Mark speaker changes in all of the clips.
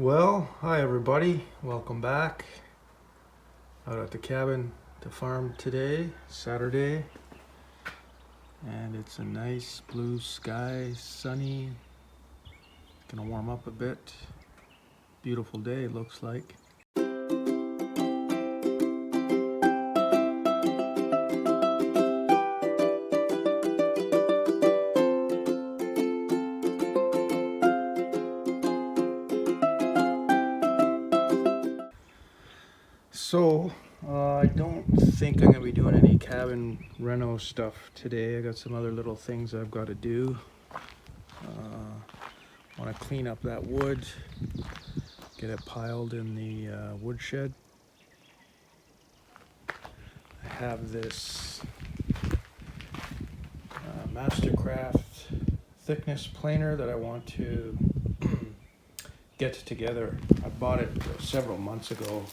Speaker 1: Well, hi everybody. Welcome back. Out at the cabin to farm today, Saturday. And it's a nice blue sky, sunny. It's gonna warm up a bit. Beautiful day, looks like. So, I don't think I'm gonna be doing any cabin reno stuff today. I got some other little things I've got to do. Want to clean up that wood, get it piled in the woodshed. I have this Mastercraft thickness planer that I want to get together. I bought it several months ago.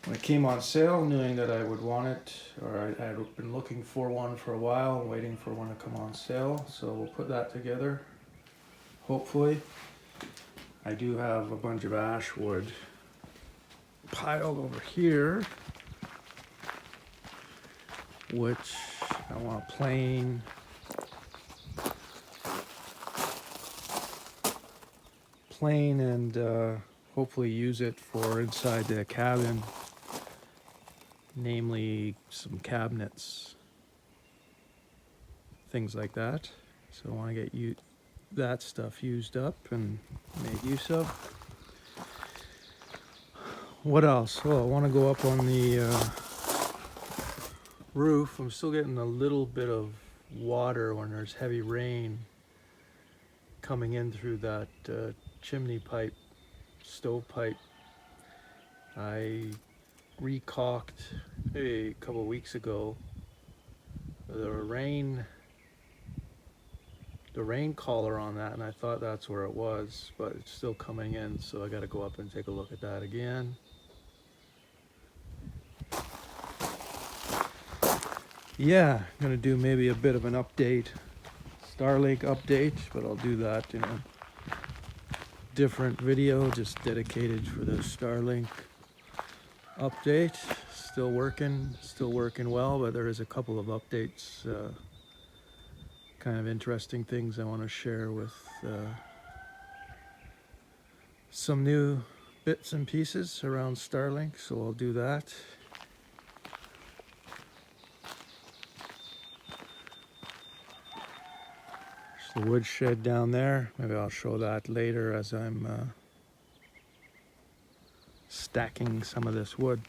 Speaker 1: When it came on sale, knowing that I would want it, or I had been looking for one for a while, waiting for one to come on sale. So we'll put that together, hopefully. I do have a bunch of ash wood piled over here, which I want to plane. And hopefully use it for inside the cabin, namely some cabinets, things like that. So I want to get that stuff used up and made use of. What else? Well, I want to go up on the roof. I'm still getting a little bit of water when there's heavy rain coming in through that chimney pipe, stove pipe. I recaulked a couple weeks ago the rain collar on that, and I thought that's where it was, but it's still coming in, so I got to go up and take a look at that again. Yeah, I'm gonna do maybe a bit of an update, Starlink update, but I'll do that in a different video, just dedicated for the Starlink update. Still working well, but there is a couple of updates, kind of interesting things I want to share with some new bits and pieces around Starlink, so I'll do that. There's the woodshed down there. Maybe I'll show that later as I'm stacking some of this wood.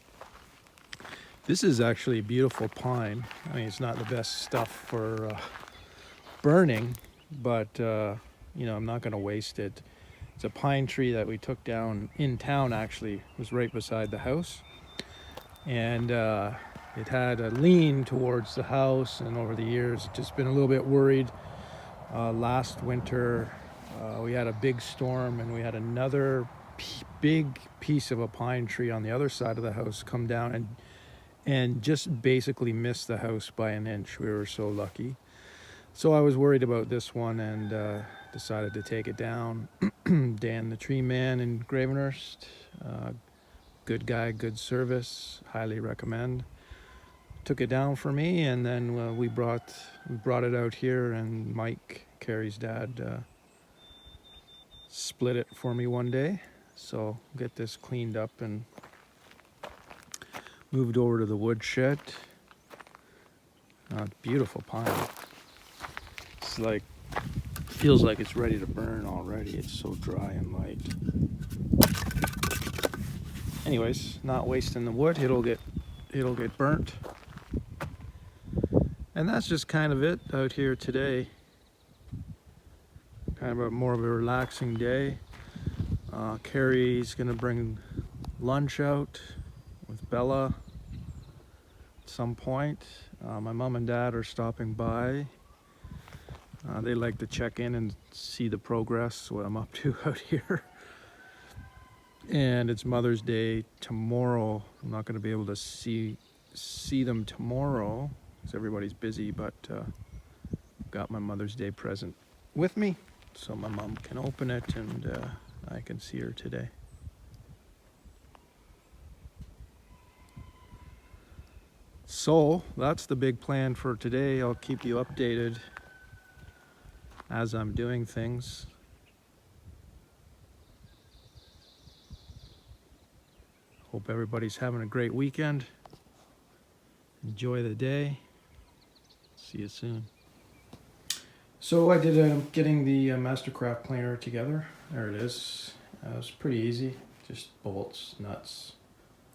Speaker 1: This is actually beautiful pine. I mean, it's not the best stuff for burning, but I'm not going to waste it. It's a pine tree that we took down in town, actually. It was right beside the house, and it had a lean towards the house, and over the years just been a little bit worried. Last winter we had a big storm, and we had another big piece of a pine tree on the other side of the house come down and just basically missed the house by an inch. We were so lucky. So I was worried about this one and decided to take it down. Dan the tree man in Gravenhurst, good guy, good service, highly recommend. Took it down for me, and then we brought it out here, and Mike, Carrie's dad, split it for me one day. So get this cleaned up and moved over to the woodshed. Beautiful pine. It's like, feels like it's ready to burn already. It's so dry and light. Anyways, not wasting the wood. It'll get burnt. And that's just kind of it out here today. Kind of more of a relaxing day. Carrie's gonna bring lunch out with Bella at some point. My mom and dad are stopping by. They like to check in and see the progress, what I'm up to out here. And it's Mother's Day tomorrow. I'm not going to be able to see them tomorrow because everybody's busy, but got my Mother's Day present with me. so my mom can open it and I can see her today. So that's the big plan for today. I'll keep you updated as I'm doing things. Hope everybody's having a great weekend. Enjoy the day. See you soon. So I did getting the Mastercraft planer together. There it is. It was pretty easy. Just bolts, nuts,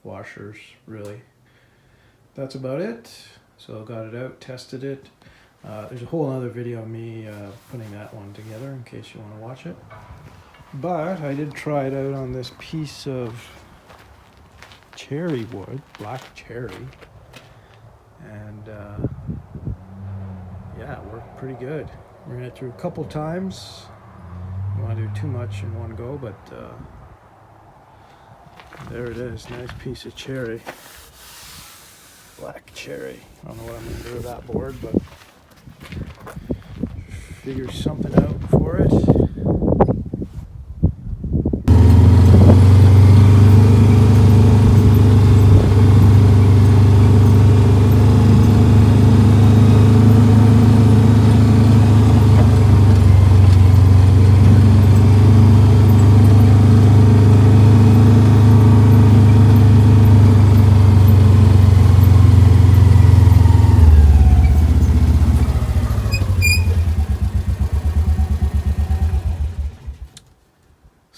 Speaker 1: washers, really. That's about it. So I got it out, tested it. There's a whole other video of me putting that one together in case you want to watch it. But I did try it out on this piece of cherry wood, black cherry. And yeah, it worked pretty good. Ran it through a couple times. Don't want to do too much in one go, but there it is. Nice piece of cherry. Black cherry. I don't know what I'm going to do with that board, but figure something out for it.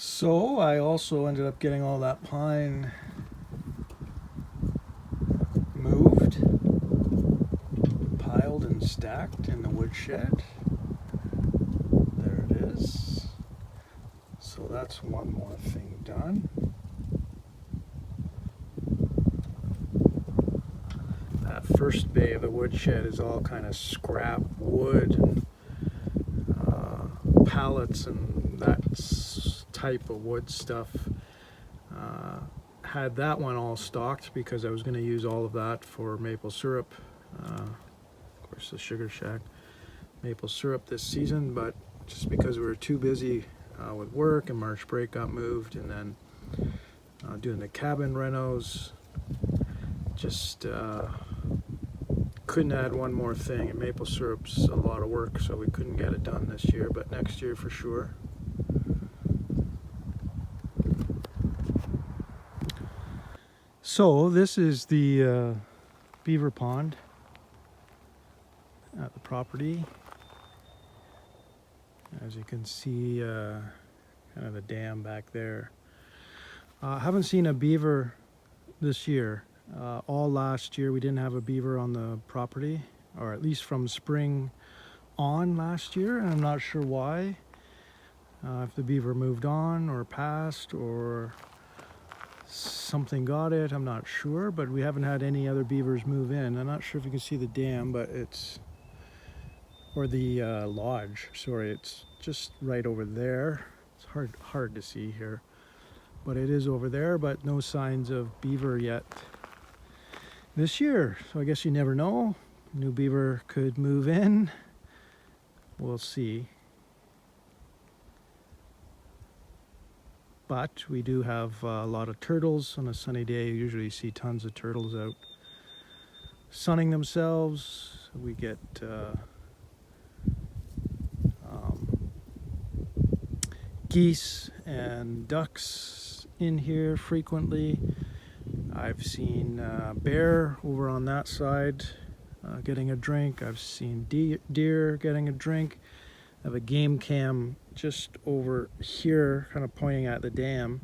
Speaker 1: So I also ended up getting all that pine moved, piled and stacked in the woodshed. There it is. So that's one more thing done. That first bay of the woodshed is all kind of scrap wood and pallets and that type of wood stuff. Had that one all stocked because I was going to use all of that for maple syrup. Of course, the Sugar Shack maple syrup this season, but just because we were too busy with work and March break got moved, and then doing the cabin renos, just couldn't add one more thing. And maple syrup's a lot of work, so we couldn't get it done this year, but next year for sure. So this is the beaver pond at the property. As you can see, kind of the dam back there. I haven't seen a beaver this year. All last year we didn't have a beaver on the property, or at least from spring on last year, and I'm not sure why. If the beaver moved on or passed or something got it, I'm not sure, but we haven't had any other beavers move in. I'm not sure if you can see the dam, but it's, or the lodge, sorry, it's just right over there. It's hard to see here, but it is over there, but no signs of beaver yet this year. So I guess you never know. New beaver could move in. We'll see. But we do have a lot of turtles. On a sunny day, you usually see tons of turtles out sunning themselves. We get geese and ducks in here frequently. I've seen bear over on that side getting a drink. I've seen deer getting a drink. I have a game cam just over here kind of pointing at the dam,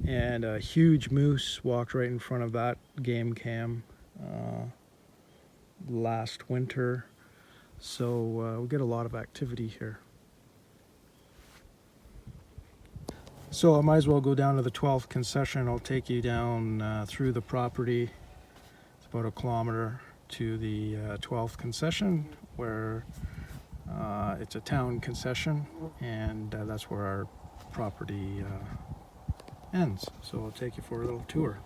Speaker 1: and a huge moose walked right in front of that game cam last winter. So we get a lot of activity here. So I might as well go down to the 12th concession. I'll take you down through the property. It's about 1 kilometer to the 12th concession, where it's a town concession, and that's where our property ends. So I'll take you for a little tour.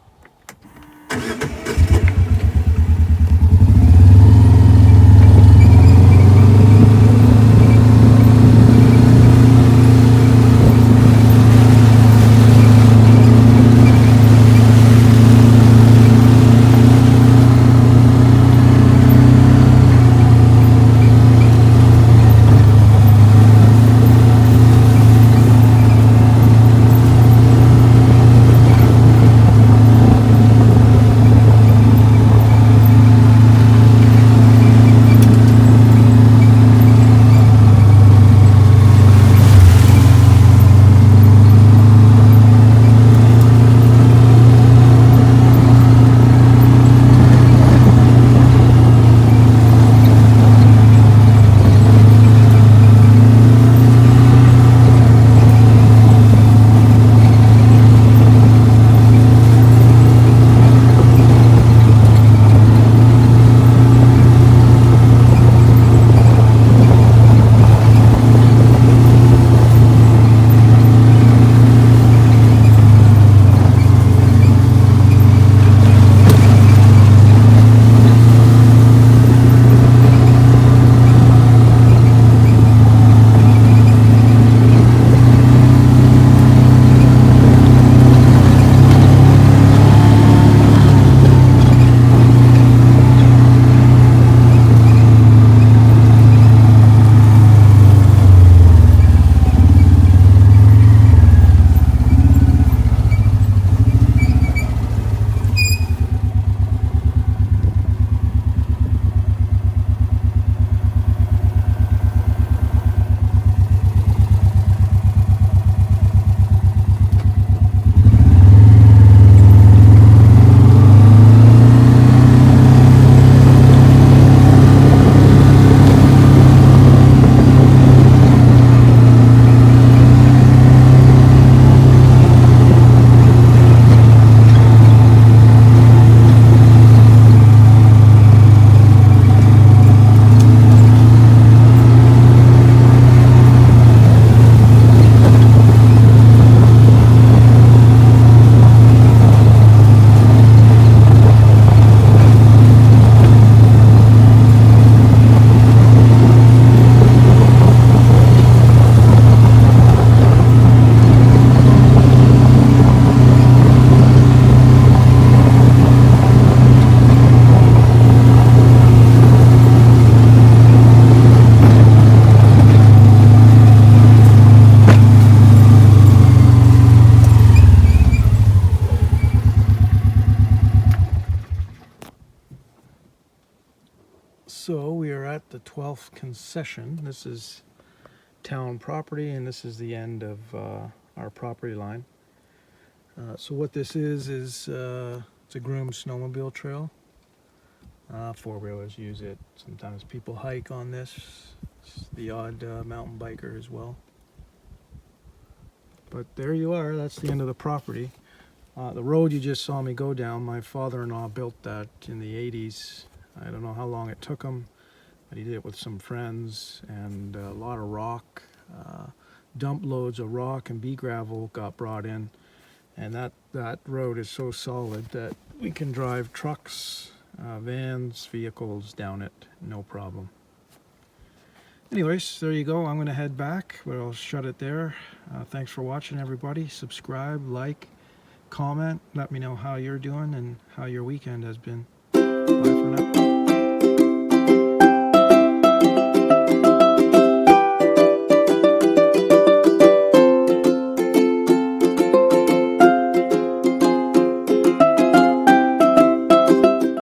Speaker 1: 12th concession. This is town property, and this is the end of our property line. So what this is it's a groomed snowmobile trail. Four-wheelers use it. Sometimes people hike on this. It's the odd mountain biker as well. But there you are. That's the end of the property. The road you just saw me go down, my father-in-law built that in the 80s. I don't know how long it took him, but he did it with some friends, and a lot of rock. Dump loads of rock and bee gravel got brought in, and that road is so solid that we can drive trucks, vans, vehicles down it, no problem. Anyways, there you go. I'm going to head back, but I'll shut it there. Thanks for watching, everybody. Subscribe, like, comment. Let me know how you're doing and how your weekend has been. Bye for now.